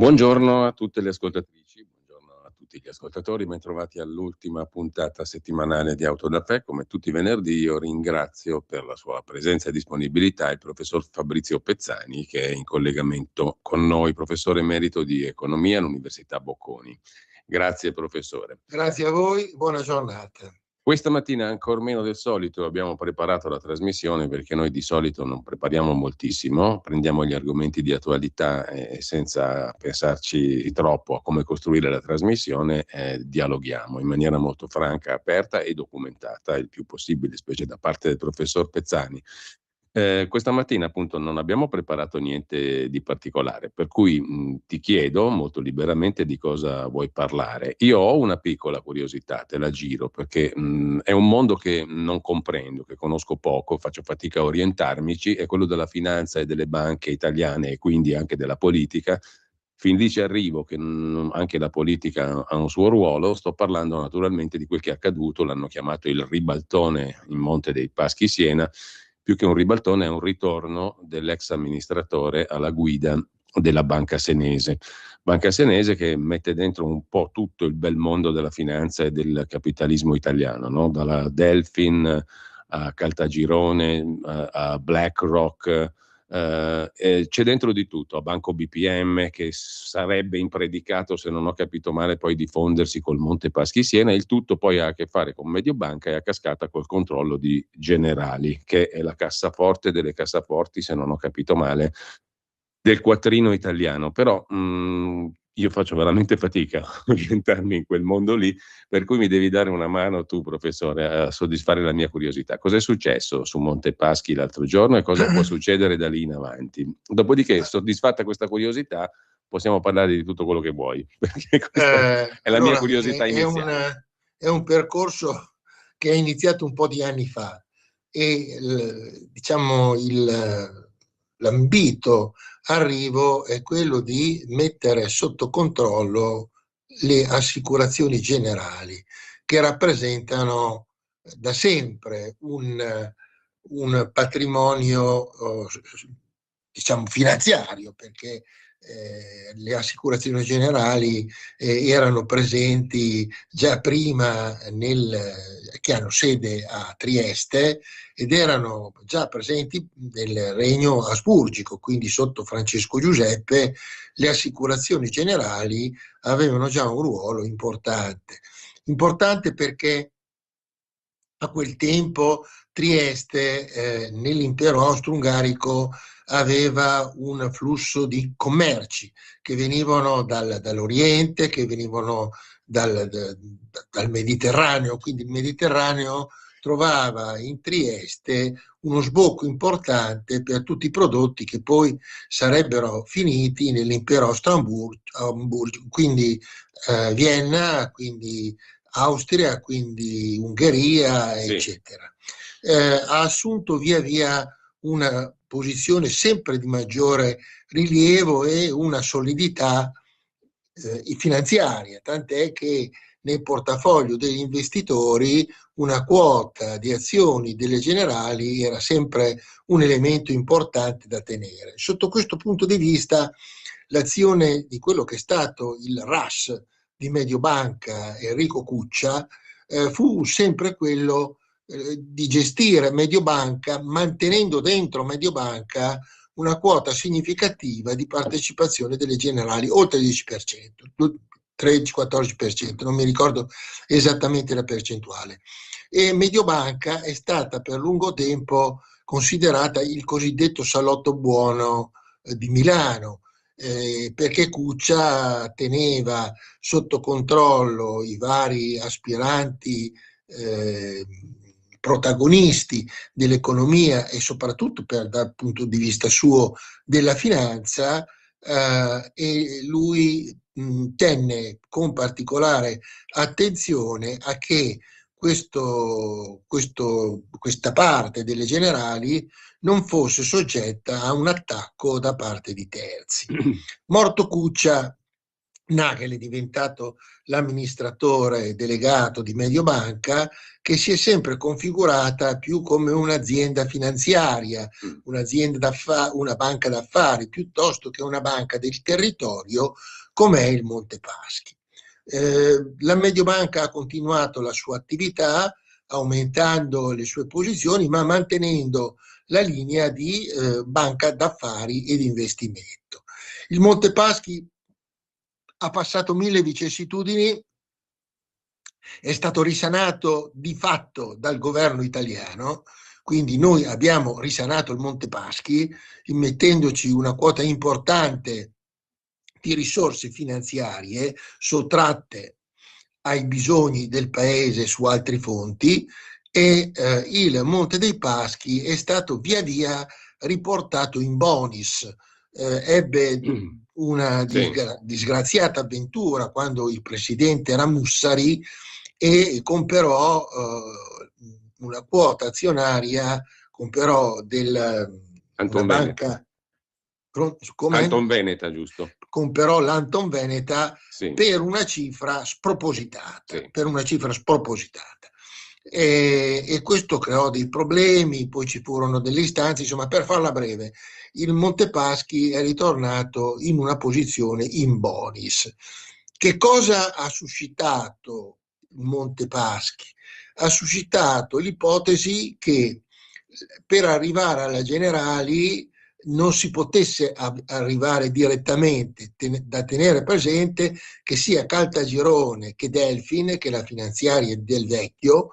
Buongiorno a tutte le ascoltatrici, buongiorno a tutti gli ascoltatori, bentrovati all'ultima puntata settimanale di Auto da Fè. Come tutti i venerdì io ringrazio per la sua presenza e disponibilità il professor Fabrizio Pezzani, che è in collegamento con noi, professore emerito di economia all'Università Bocconi. Grazie professore. Grazie a voi, buona giornata. Questa mattina, ancor meno del solito, abbiamo preparato la trasmissione perché noi di solito non prepariamo moltissimo, prendiamo gli argomenti di attualità e senza pensarci troppo a come costruire la trasmissione, dialoghiamo in maniera molto franca, aperta e documentata, il più possibile, specie da parte del professor Pezzani. Questa mattina appunto non abbiamo preparato niente di particolare, per cui ti chiedo molto liberamente di cosa vuoi parlare. Io ho una piccola curiosità, te la giro, perché è un mondo che non comprendo, che conosco poco, faccio fatica a orientarmici, è quello della finanza e delle banche italiane e quindi anche della politica. Fin lì ci arrivo che anche la politica ha un suo ruolo, sto parlando naturalmente di quel che è accaduto, l'hanno chiamato il ribaltone in Monte dei Paschi Siena. Più che un ribaltone è un ritorno dell'ex amministratore alla guida della Banca Senese. Banca Senese che mette dentro un po' tutto il bel mondo della finanza e del capitalismo italiano, no? Dalla Delfin a Caltagirone, a BlackRock, c'è dentro di tutto, a Banco BPM che sarebbe impredicato, se non ho capito male, poi di fondersi col Monte Paschi Siena. Il tutto poi ha a che fare con Mediobanca e a cascata col controllo di Generali, che è la cassaforte delle cassaforti, se non ho capito male, del quattrino italiano. Però io faccio veramente fatica a orientarmi in quel mondo lì, per cui mi devi dare una mano tu, professore, a soddisfare la mia curiosità. Cos'è successo su Monte Paschi l'altro giorno e cosa può succedere da lì in avanti? Dopodiché, soddisfatta questa curiosità, possiamo parlare di tutto quello che vuoi, perché questa è la mia curiosità iniziale. È un percorso che è iniziato un po' di anni fa e diciamo l'ambito arrivo è quello di mettere sotto controllo le assicurazioni generali, che rappresentano da sempre un patrimonio diciamo finanziario, perché le assicurazioni generali erano presenti già prima che hanno sede a Trieste ed erano già presenti nel regno asburgico, quindi sotto Francesco Giuseppe le assicurazioni generali avevano già un ruolo importante perché a quel tempo Trieste nell'impero austro-ungarico aveva un flusso di commerci che venivano dall'Oriente, che venivano dal Mediterraneo, quindi il Mediterraneo trovava in Trieste uno sbocco importante per tutti i prodotti che poi sarebbero finiti nell'impero austro-ungarico, quindi Vienna, quindi Austria, quindi Ungheria, Sì. eccetera. Ha assunto via via una posizione sempre di maggiore rilievo e una solidità finanziaria, tant'è che nel portafoglio degli investitori una quota di azioni delle generali era sempre un elemento importante da tenere. Sotto questo punto di vista, l'azione di quello che è stato il RAS di Mediobanca, Enrico Cuccia, fu sempre quello di gestire Mediobanca mantenendo dentro Mediobanca una quota significativa di partecipazione delle generali, oltre il 10%, 13-14%, non mi ricordo esattamente la percentuale. E Mediobanca è stata per lungo tempo considerata il cosiddetto salotto buono di Milano, perché Cuccia teneva sotto controllo i vari aspiranti protagonisti dell'economia e soprattutto dal punto di vista suo della finanza, e lui tenne con particolare attenzione a che questa parte delle generali non fosse soggetta a un attacco da parte di terzi. Morto Cuccia, Nagel è diventato l'amministratore delegato di Mediobanca, che si è sempre configurata più come un'azienda finanziaria, una banca d'affari, piuttosto che una banca del territorio come è il Monte Paschi. La Mediobanca ha continuato la sua attività aumentando le sue posizioni, ma mantenendo la linea di banca d'affari e di investimento. Il Monte Paschi ha passato 1000 vicissitudini, è stato risanato di fatto dal governo italiano, quindi noi abbiamo risanato il Monte Paschi immettendoci una quota importante di risorse finanziarie sottratte ai bisogni del paese su altri fonti, e il Monte dei Paschi è stato via via riportato in bonis. Ebbe una disgraziata avventura quando il presidente era Mussari e comperò una quota azionaria, comperò una banca, Anton Veneta, giusto? Comperò l'Anton Veneta, sì, per una cifra spropositata, sì, per una cifra spropositata. E questo creò dei problemi, poi ci furono delle istanze, insomma, per farla breve, il Monte Paschi è ritornato in una posizione in bonis. Che cosa ha suscitato il Monte Paschi? Ha suscitato l'ipotesi che per arrivare alla Generali non si potesse arrivare direttamente, da tenere presente che sia Caltagirone che Delfin, che la finanziaria del vecchio,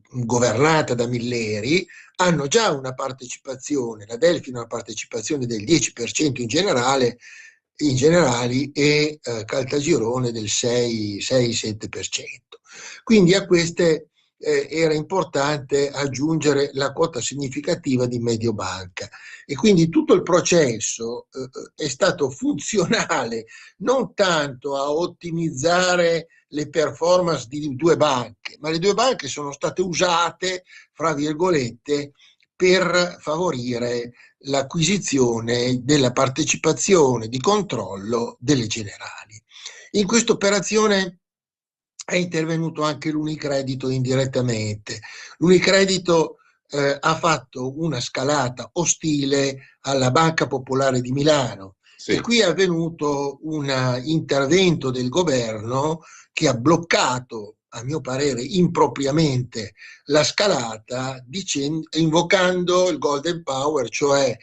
governata da Milleri, hanno già una partecipazione, la Delfin ha una partecipazione del 10% in generale, in generali, e Caltagirone del 6-7%. Quindi a queste era importante aggiungere la quota significativa di Mediobanca, e quindi tutto il processo è stato funzionale non tanto a ottimizzare le performance di due banche, ma le due banche sono state usate, fra virgolette, per favorire l'acquisizione della partecipazione di controllo delle Generali. In questa operazione è intervenuto anche l'Unicredito indirettamente. L'Unicredito ha fatto una scalata ostile alla Banca Popolare di Milano, sì, e qui è avvenuto un intervento del governo che ha bloccato, a mio parere impropriamente, la scalata, invocando il Golden Power, cioè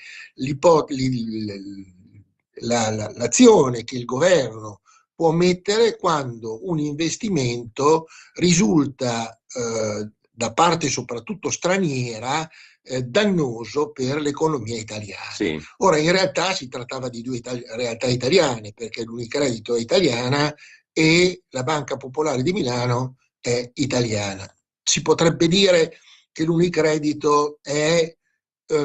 l'azione che il governo può mettere quando un investimento risulta da parte soprattutto straniera dannoso per l'economia italiana. Sì. Ora, in realtà si trattava di due realtà italiane, perché l'Unicredito è italiana e la Banca Popolare di Milano è italiana. Si potrebbe dire che l'Unicredito è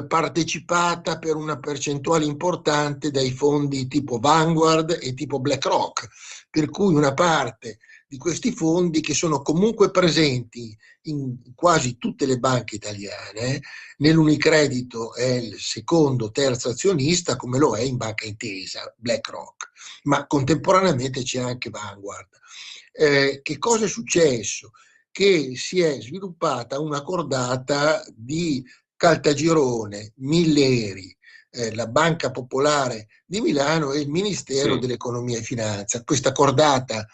partecipata per una percentuale importante dai fondi tipo Vanguard e tipo BlackRock, per cui una parte di questi fondi, che sono comunque presenti in quasi tutte le banche italiane, nell'Unicredito è il secondo, terzo azionista, come lo è in Banca Intesa, BlackRock, ma contemporaneamente c'è anche Vanguard. Che cosa è successo? Che si è sviluppata una cordata di Caltagirone, Milleri, la Banca Popolare di Milano e il Ministero, sì, dell'Economia e Finanza. Questa cordata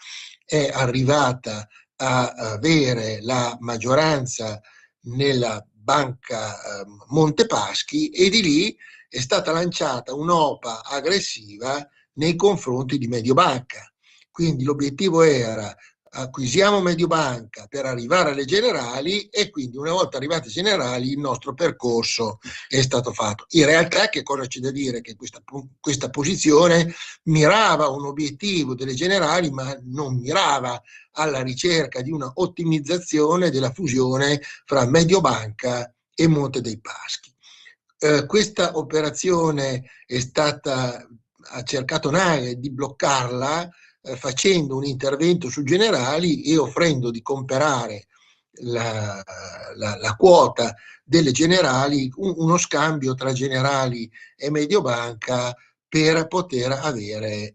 è arrivata a avere la maggioranza nella Banca Monte Paschi, e di lì è stata lanciata un'OPA aggressiva nei confronti di Mediobanca. Quindi l'obiettivo era: acquisiamo Mediobanca per arrivare alle Generali, e quindi una volta arrivati ai Generali il nostro percorso è stato fatto. In realtà, che cosa c'è da dire? Che questa posizione mirava a un obiettivo delle Generali, ma non mirava alla ricerca di una ottimizzazione della fusione fra Mediobanca e Monte dei Paschi. Questa operazione ha cercato Nagel di bloccarla, facendo un intervento su Generali e offrendo di comprare la quota delle Generali, uno scambio tra Generali e Mediobanca per poter avere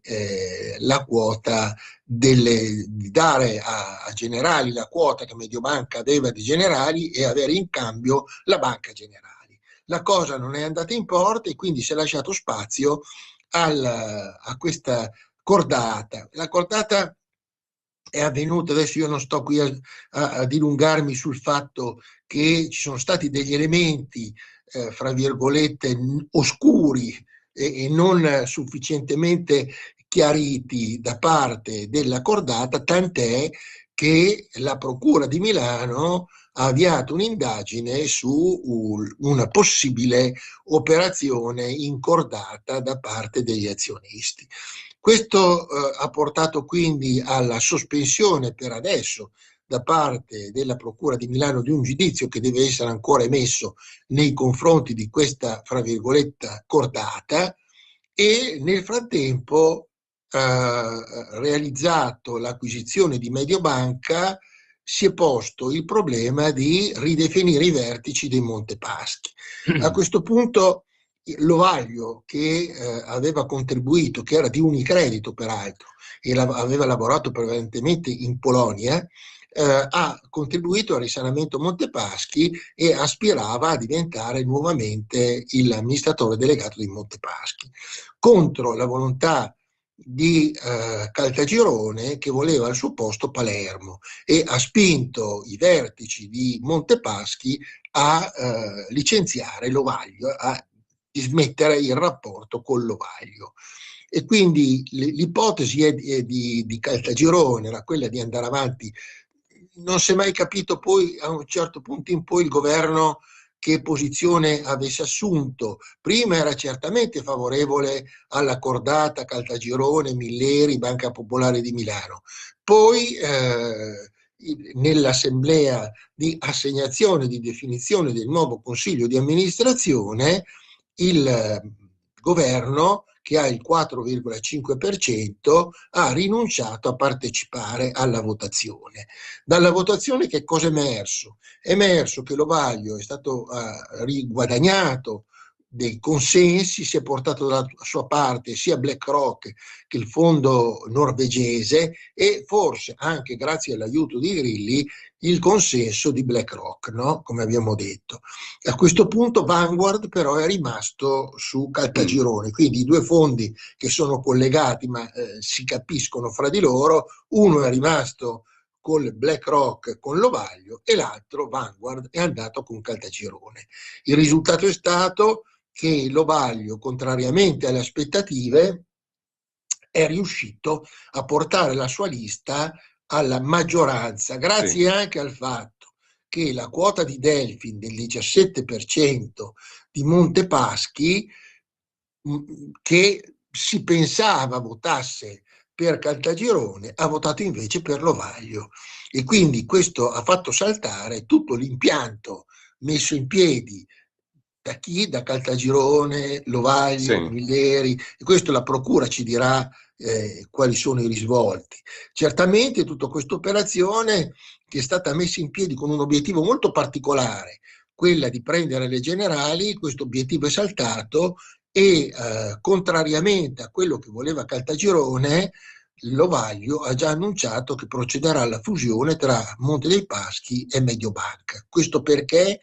la quota di dare a Generali la quota che Mediobanca aveva di Generali e avere in cambio la Banca Generali. La cosa non è andata in porto e quindi si è lasciato spazio a questa cordata. La cordata è avvenuta, adesso io non sto qui a dilungarmi sul fatto che ci sono stati degli elementi, fra virgolette, oscuri e non sufficientemente chiariti da parte della cordata, tant'è che la Procura di Milano ha avviato un'indagine su una possibile operazione incordata da parte degli azionisti. Questo ha portato quindi alla sospensione per adesso da parte della Procura di Milano di un giudizio che deve essere ancora emesso nei confronti di questa, fra virgolette, cordata, e nel frattempo, realizzato l'acquisizione di Mediobanca, si è posto il problema di ridefinire i vertici dei Montepaschi. A questo punto Lovaglio, che aveva contribuito, che era di Unicredito peraltro, e aveva lavorato prevalentemente in Polonia, ha contribuito al risanamento Montepaschi e aspirava a diventare nuovamente l'amministratore delegato di Montepaschi, contro la volontà di Caltagirone, che voleva al suo posto Palermo, e ha spinto i vertici di Montepaschi a licenziare Lovaglio, a smettere il rapporto con Lovaglio. E quindi l'ipotesi di Caltagirone era quella di andare avanti. Non si è mai capito poi, a un certo punto in poi, il governo che posizione avesse assunto. Prima era certamente favorevole alla cordata Caltagirone, Milleri, Banca Popolare di Milano. Poi nell'assemblea di assegnazione, di definizione del nuovo consiglio di amministrazione, il governo, che ha il 4,5%, ha rinunciato a partecipare alla votazione. Dalla votazione che cosa è emerso? È emerso che Lovaglio è stato riguadagnato dei consensi, si è portato dalla sua parte sia BlackRock che il fondo norvegese, e forse anche grazie all'aiuto di Grilli il consenso di BlackRock, no? Come abbiamo detto. A questo punto Vanguard però è rimasto su Caltagirone, quindi i due fondi che sono collegati ma si capiscono fra di loro, uno è rimasto con BlackRock, con Lovaglio, e l'altro, Vanguard, è andato con Caltagirone. Il risultato è stato che Lovaglio, contrariamente alle aspettative, è riuscito a portare la sua lista alla maggioranza, grazie anche al fatto che la quota di Delfin del 17% di Montepaschi, che si pensava votasse per Caltagirone, ha votato invece per Lovaglio, e quindi questo ha fatto saltare tutto l'impianto messo in piedi da chi? Da Caltagirone, Lovaglio, Milleri, e questo la procura ci dirà quali sono i risvolti. Certamente tutta questa operazione, che è stata messa in piedi con un obiettivo molto particolare, quella di prendere le generali, questo obiettivo è saltato e contrariamente a quello che voleva Caltagirone, Lovaglio ha già annunciato che procederà alla fusione tra Monte dei Paschi e Mediobanca. Questo perché?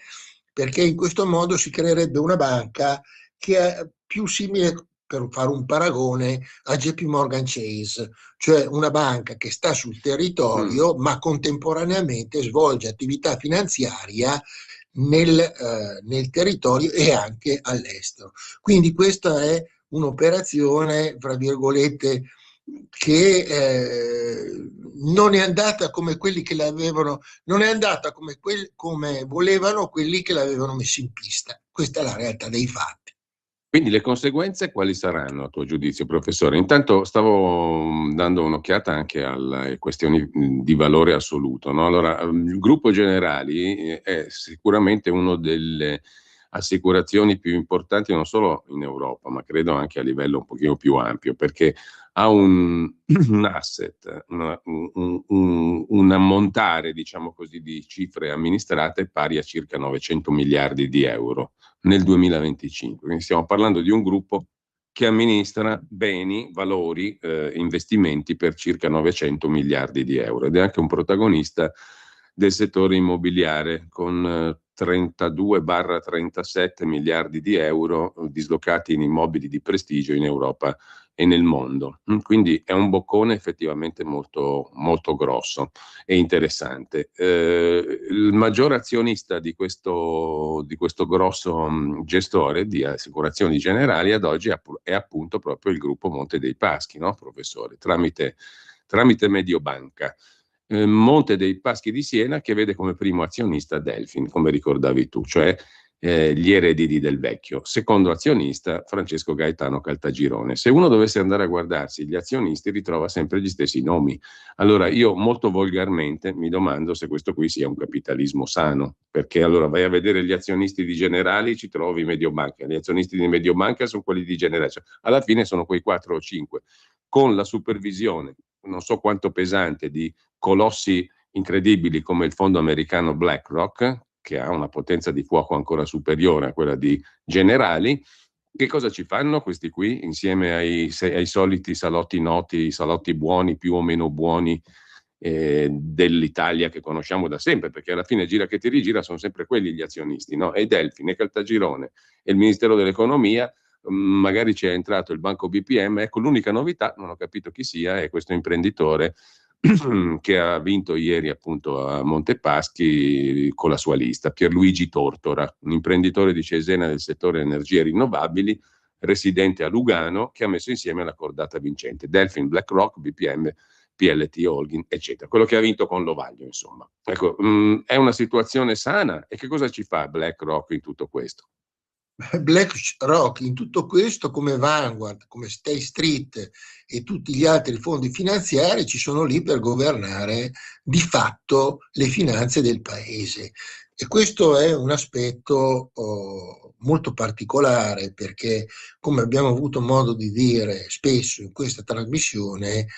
Perché in questo modo si creerebbe una banca che è più simile, per fare un paragone, a JP Morgan Chase, cioè una banca che sta sul territorio ma contemporaneamente svolge attività finanziaria nel territorio e anche all'estero. Quindi questa è un'operazione, fra virgolette, che non è andata come quelli che l'avevano, non è andata come volevano quelli che l'avevano messo in pista. Questa è la realtà dei fatti. Quindi le conseguenze quali saranno a tuo giudizio, professore? Intanto stavo dando un'occhiata anche alle questioni di valore assoluto, no? Allora, il gruppo Generali è sicuramente una delle assicurazioni più importanti non solo in Europa, ma credo anche a livello un pochino più ampio, perché ha un asset, un ammontare, diciamo così, di cifre amministrate pari a circa 900 miliardi di euro nel 2025. Quindi stiamo parlando di un gruppo che amministra beni, valori, investimenti per circa 900 miliardi di euro ed è anche un protagonista del settore immobiliare con 32-37 miliardi di euro dislocati in immobili di prestigio in Europa e nel mondo. Quindi è un boccone effettivamente molto, molto grosso e interessante. Il maggior azionista di questo grosso gestore di assicurazioni generali ad oggi è appunto proprio il gruppo Monte dei Paschi, no, professore? Tramite Mediobanca. Monte dei Paschi di Siena che vede come primo azionista Delfin, come ricordavi tu, cioè gli eredi del vecchio. Secondo azionista Francesco Gaetano Caltagirone. Se uno dovesse andare a guardarsi gli azionisti ritrova sempre gli stessi nomi. Allora io molto volgarmente mi domando se questo qui sia un capitalismo sano, perché allora vai a vedere gli azionisti di Generali, ci trovi Mediobanca, gli azionisti di Mediobanca sono quelli di Generali, cioè, alla fine sono quei 4 o 5, con la supervisione, non so quanto pesante, di colossi incredibili come il fondo americano BlackRock, che ha una potenza di fuoco ancora superiore a quella di Generali. Che cosa ci fanno questi qui insieme ai soliti salotti noti, salotti buoni, più o meno buoni dell'Italia che conosciamo da sempre, perché alla fine gira che ti rigira sono sempre quelli gli azionisti, no? E Delfin, e Caltagirone e il Ministero dell'Economia, magari c'è entrato il banco BPM, ecco l'unica novità, non ho capito chi sia, è questo imprenditore che ha vinto ieri appunto a Montepaschi con la sua lista, Pierluigi Tortora, un imprenditore di Cesena del settore energie rinnovabili, residente a Lugano, che ha messo insieme la cordata vincente, Delfin, BlackRock, BPM, PLT Holding, eccetera. Quello che ha vinto con l'Ovaglio, insomma. Ecco, è una situazione sana. E che cosa ci fa BlackRock in tutto questo? BlackRock in tutto questo, come Vanguard, come State Street e tutti gli altri fondi finanziari, ci sono lì per governare di fatto le finanze del paese. E questo è un aspetto molto particolare perché, come abbiamo avuto modo di dire spesso in questa trasmissione,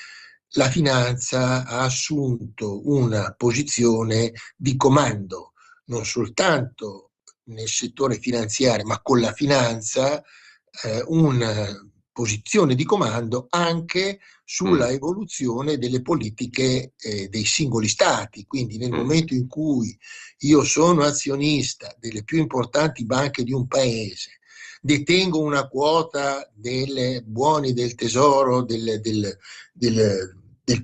la finanza ha assunto una posizione di comando, non soltanto nel settore finanziario, ma con la finanza una posizione di comando anche sulla evoluzione delle politiche dei singoli stati. Quindi nel momento in cui io sono azionista delle più importanti banche di un paese, detengo una quota delle buoni del tesoro del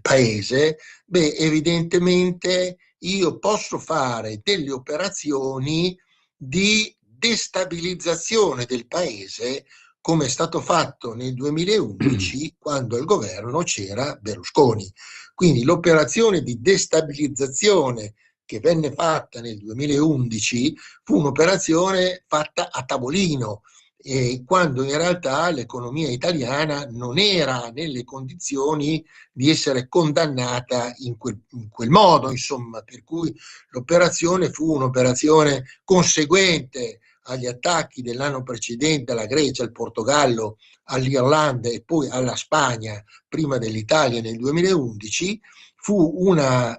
paese, beh, evidentemente io posso fare delle operazioni di destabilizzazione del paese, come è stato fatto nel 2011 quando al governo c'era Berlusconi. Quindi l'operazione di destabilizzazione che venne fatta nel 2011 fu un'operazione fatta a tavolino, quando in realtà l'economia italiana non era nelle condizioni di essere condannata in quel modo, insomma, per cui l'operazione fu un'operazione conseguente agli attacchi dell'anno precedente alla Grecia, al Portogallo, all'Irlanda e poi alla Spagna prima dell'Italia nel 2011, fu una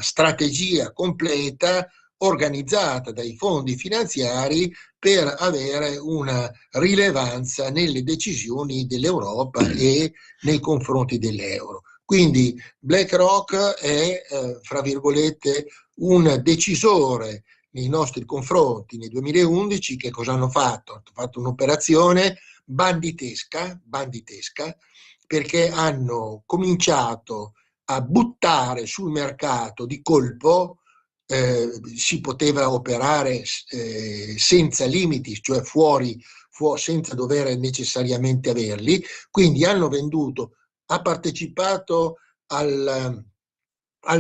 strategia completa organizzata dai fondi finanziari per avere una rilevanza nelle decisioni dell'Europa e nei confronti dell'euro. Quindi BlackRock è, fra virgolette, un decisore nei nostri confronti. Nel 2011 che cosa hanno fatto? Hanno fatto un'operazione banditesca perché hanno cominciato a buttare sul mercato di colpo, si poteva operare senza limiti, cioè fuori, senza dover necessariamente averli, quindi hanno venduto, ha partecipato al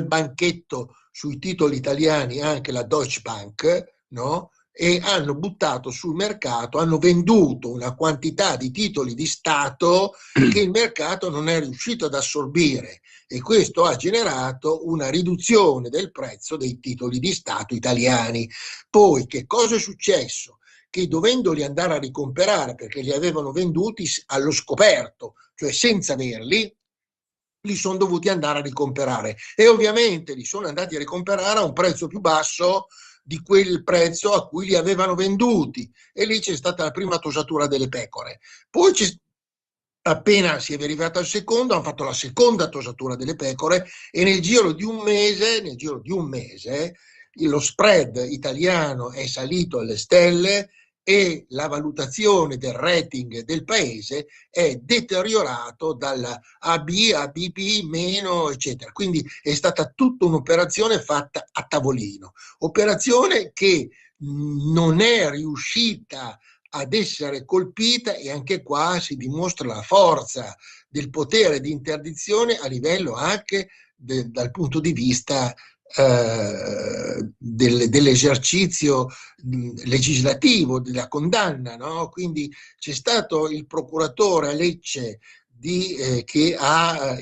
banchetto sui titoli italiani anche la Deutsche Bank, no? E hanno buttato sul mercato, hanno venduto una quantità di titoli di Stato che il mercato non è riuscito ad assorbire, e questo ha generato una riduzione del prezzo dei titoli di Stato italiani. Poi che cosa è successo? Che dovendoli andare a ricomperare perché li avevano venduti allo scoperto, cioè senza averli, li sono dovuti andare a ricomperare, e ovviamente li sono andati a ricomperare a un prezzo più basso di quel prezzo a cui li avevano venduti, e lì c'è stata la prima tosatura delle pecore. Poi Appena si è verificato il secondo, hanno fatto la seconda tosatura delle pecore e nel giro di un mese, lo spread italiano è salito alle stelle e la valutazione del rating del paese è deteriorato dalla AB a BB meno, eccetera. Quindi è stata tutta un'operazione fatta a tavolino, operazione che non è riuscita ad essere colpita, e anche qua si dimostra la forza del potere di interdizione a livello anche dal punto di vista dell'esercizio legislativo, della condanna, no? Quindi c'è stato il procuratore a Lecce che ha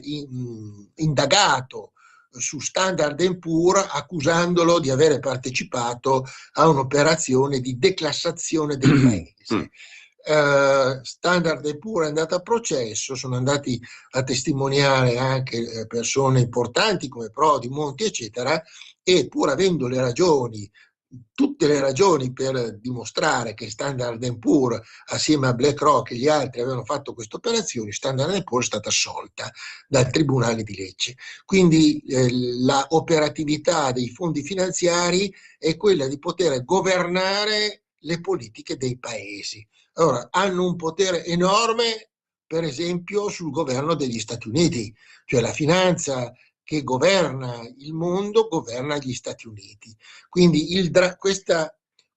indagato su Standard & Poor's accusandolo di avere partecipato a un'operazione di declassazione del paese. Standard & Poor's è andata a processo, sono andati a testimoniare anche persone importanti come Prodi, Monti, eccetera, e pur avendo le ragioni, tutte le ragioni per dimostrare che Standard & Poor's assieme a BlackRock e gli altri avevano fatto queste operazioni, Standard & Poor's è stata assolta dal Tribunale di Lecce. Quindi la operatività dei fondi finanziari è quella di poter governare le politiche dei paesi. Allora, hanno un potere enorme, per esempio, sul governo degli Stati Uniti, cioè la finanza che governa il mondo governa gli Stati Uniti. Quindi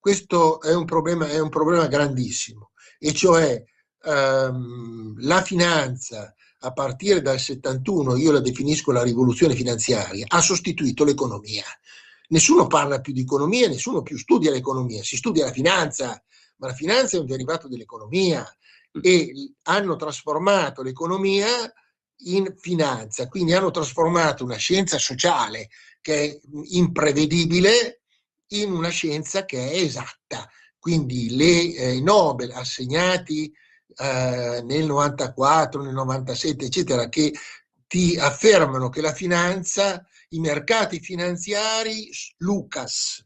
questo è un problema grandissimo, e cioè la finanza a partire dal 71, io la definisco la rivoluzione finanziaria, ha sostituito l'economia. Nessuno parla più di economia, nessuno più studia l'economia, si studia la finanza, ma la finanza è un derivato dell'economia, e hanno trasformato l'economia in finanza, quindi hanno trasformato una scienza sociale che è imprevedibile in una scienza che è esatta. Quindi i Nobel assegnati nel 94, nel 97, eccetera, che ti affermano che la finanza, i mercati finanziari, Lucas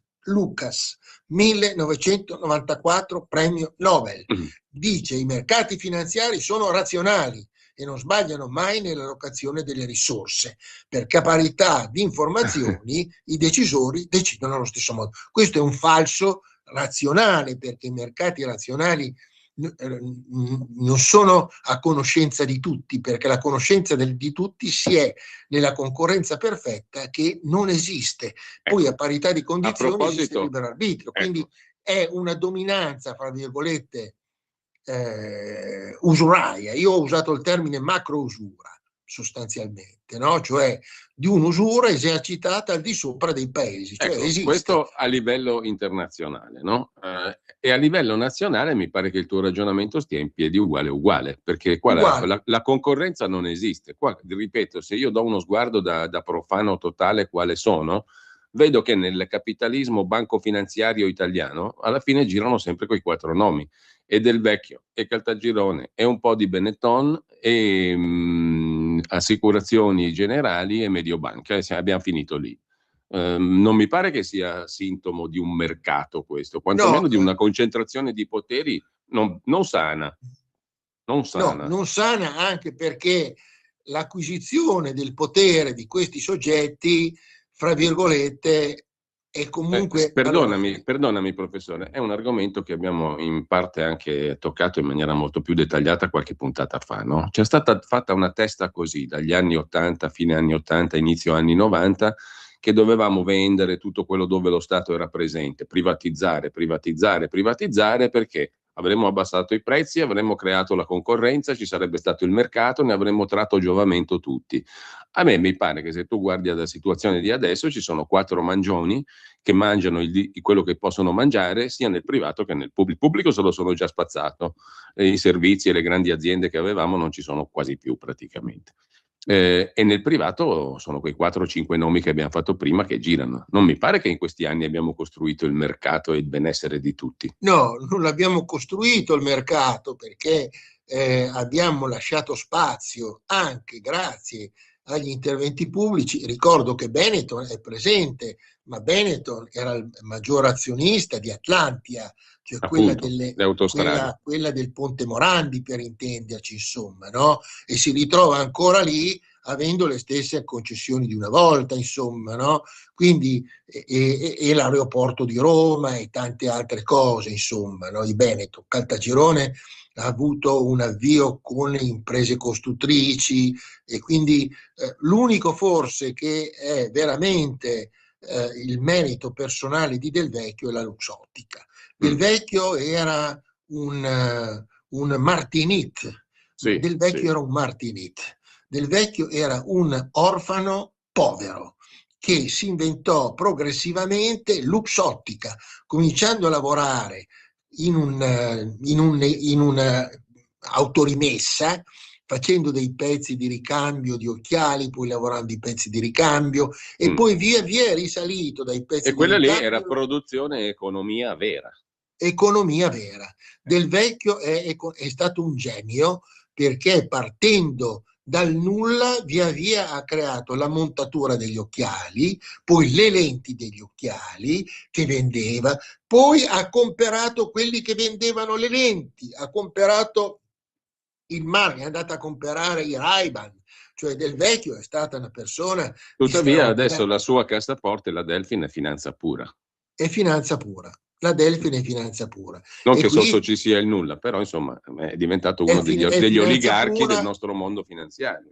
1994 premio Nobel, dice i mercati finanziari sono razionali e non sbagliano mai nell'allocazione delle risorse, perché a parità di informazioni i decisori decidono allo stesso modo. Questo è un falso razionale, perché i mercati razionali non sono a conoscenza di tutti, perché la conoscenza di tutti si è nella concorrenza perfetta, che non esiste. Poi a parità di condizioni esiste il libero arbitrio, quindi è una dominanza, fra virgolette, usuraia. Io ho usato il termine macro usura sostanzialmente, no? Cioè di un'usura esercitata al di sopra dei paesi. Cioè ecco, questo a livello internazionale, no? E a livello nazionale mi pare che il tuo ragionamento stia in piedi uguale, perché qua la concorrenza non esiste. Qua, ripeto, se io do uno sguardo da profano totale quale sono, vedo che nel capitalismo banco-finanziario italiano alla fine girano sempre quei quattro nomi, e Del Vecchio, e Caltagirone, e un po' di Benetton, e Assicurazioni Generali e Mediobanca, e abbiamo finito lì. Non mi pare che sia sintomo di un mercato questo, quantomeno di una concentrazione di poteri non sana. Non sana. No, non sana, anche perché l'acquisizione del potere di questi soggetti, fra virgolette, è comunque... Perdonami professore, è un argomento che abbiamo in parte anche toccato in maniera molto più dettagliata qualche puntata fa, no? C'è stata fatta una testa così dagli anni 80, fine anni 80, inizio anni 90, che dovevamo vendere tutto quello dove lo Stato era presente, privatizzare, perché avremmo abbassato i prezzi, avremmo creato la concorrenza, ci sarebbe stato il mercato, ne avremmo tratto giovamento tutti. A me mi pare che se tu guardi alla situazione di adesso ci sono quattro mangioni che mangiano quello che possono mangiare sia nel privato che nel pubblico. Il pubblico se lo sono già spazzato, i servizi e le grandi aziende che avevamo non ci sono quasi più praticamente. E nel privato sono quei 4-5 nomi che abbiamo fatto prima che girano. Non mi pare che in questi anni abbiamo costruito il mercato e il benessere di tutti. No, non l'abbiamo costruito il mercato, perché abbiamo lasciato spazio anche grazie agli interventi pubblici. Ricordo che Benetton è presente, ma Benetton era il maggior azionista di Atlantia, cioè appunto, le autostrade. quella del Ponte Morandi, per intenderci, insomma, no? E si ritrova ancora lì avendo le stesse concessioni di una volta, insomma, no? Quindi, e l'aeroporto di Roma e tante altre cose, insomma, no? Di Benetton. Caltagirone ha avuto un avvio con imprese costruttrici e quindi l'unico forse che è veramente il merito personale di Del Vecchio è la Luxottica. Del Vecchio era un Martinit, Sì, Del Vecchio era un Martinit, Del Vecchio era un orfano povero che si inventò progressivamente Luxottica, cominciando a lavorare in una autorimessa, facendo dei pezzi di ricambio di occhiali, poi lavorando i pezzi di ricambio e poi via via è risalito dai pezzi e di quella lì ricambio. era produzione e economia vera. Economia vera. Del Vecchio è stato un genio perché partendo dal nulla via via ha creato la montatura degli occhiali, poi le lenti degli occhiali che vendeva, poi ha comprato quelli che vendevano le lenti, ha comprato il marchio, è andata a comprare i Ray-Ban, cioè Del Vecchio è stata una persona di Tuttavia straordinaria. adesso la sua cassaforte, la Delfin, è finanza pura. È finanza pura, la Delfin è finanza pura. Non E che qui sotto ci sia il nulla, però insomma è diventato è, uno è degli finanza oligarchi del pura, nostro mondo finanziario.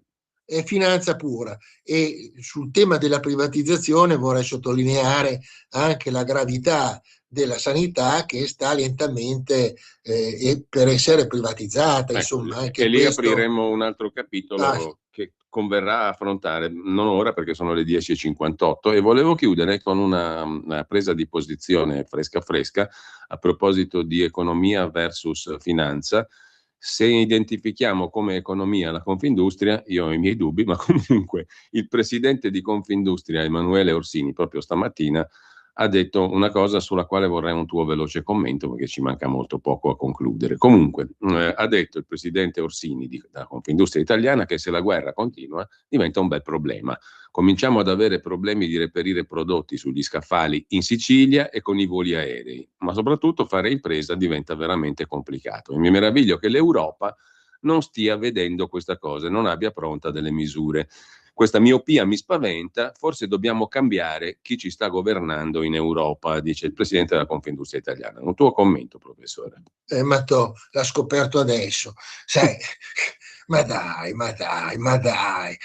è finanza pura. E sul tema della privatizzazione vorrei sottolineare anche la gravità della sanità che sta lentamente per essere privatizzata, Ecco, insomma, e anche lì questo. apriremo un altro Ah, capitolo che converrà affrontare, non ora perché sono le 10:58, e volevo chiudere con una presa di posizione fresca fresca a proposito di economia versus finanza. Se identifichiamo come economia la Confindustria, io ho i miei dubbi, ma comunque il presidente di Confindustria, Emanuele Orsini, proprio stamattina ha detto una cosa sulla quale vorrei un tuo veloce commento perché ci manca molto poco a concludere. Comunque, ha detto il presidente Orsini della Confindustria Italiana che se la guerra continua diventa un bel problema. Cominciamo ad avere problemi di reperire prodotti sugli scaffali in Sicilia e con i voli aerei, ma soprattutto fare impresa diventa veramente complicato. E mi meraviglio che l'Europa non stia vedendo questa cosa, non abbia pronta delle misure. Questa miopia mi spaventa, forse dobbiamo cambiare chi ci sta governando in Europa, dice il presidente della Confindustria Italiana. Un tuo commento, professore? Mattò, l'ha scoperto adesso, sai, ma dai, ma dai, ma dai.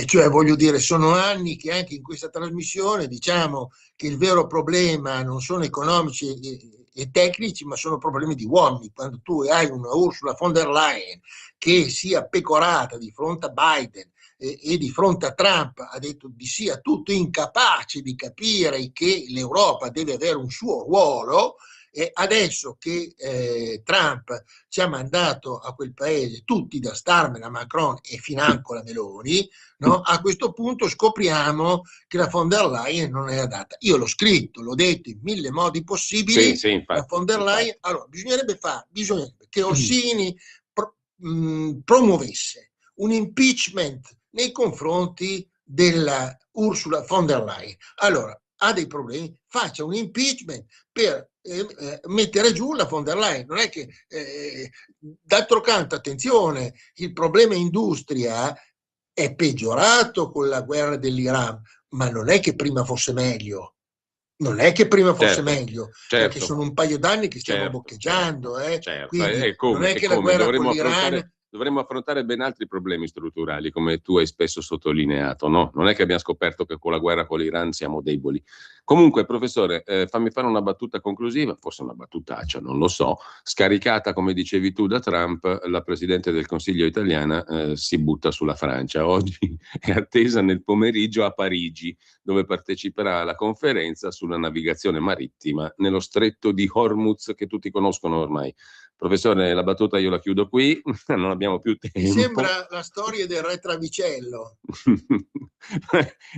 Cioè, voglio dire, sono anni che anche in questa trasmissione diciamo che il vero problema non sono economici e tecnici, ma sono problemi di uomini. Quando tu hai una Ursula von der Leyen che sia pecorata di fronte a Biden e di fronte a Trump ha detto di sia tutto incapace di capire che l'Europa deve avere un suo ruolo. E adesso che Trump ci ha mandato a quel paese tutti da Starmer a Macron e financo la Meloni, no? A questo punto scopriamo che la von der Leyen non è adatta. Io l'ho scritto, l'ho detto in mille modi possibili, Sì, la infatti, von der Leyen, allora bisognerebbe che Orsini promuovesse un impeachment nei confronti della Ursula von der Leyen. Allora, ha dei problemi, faccia un impeachment per mettere giù la von der Leyen. Non è che, d'altro canto, attenzione, il problema industria è peggiorato con la guerra dell'Iran, ma non è che prima fosse meglio. Non è che prima fosse certo, meglio, perché certo, sono un paio d'anni che stiamo certo, certo, boccheggiando. certo. Quindi non è E che la come guerra con l'Iran. dovremmo affrontare ben altri problemi strutturali, come tu hai spesso sottolineato, no? Non è che abbiamo scoperto che con la guerra con l'Iran siamo deboli. Comunque, professore, fammi fare una battuta conclusiva, forse una battutaccia, non lo so. Scaricata, come dicevi tu, da Trump, la Presidente del Consiglio italiana si butta sulla Francia. Oggi è attesa nel pomeriggio a Parigi, dove parteciperà alla conferenza sulla navigazione marittima nello stretto di Hormuz, che tutti conoscono ormai. Professore, la battuta io la chiudo qui, non abbiamo più Mi tempo. sembra la storia del re Travicello.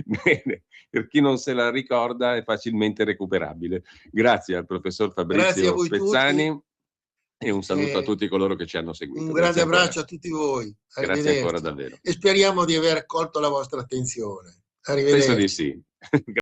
Bene, per chi non se la ricorda è facilmente recuperabile. Grazie al professor Grazie a Fabrizio voi tutti. Spezzani. E un saluto a tutti coloro che ci hanno seguito. Un grande abbraccio a tutti voi. Grazie ancora davvero. E speriamo di aver colto la vostra attenzione. Penso di Arrivederci. sì.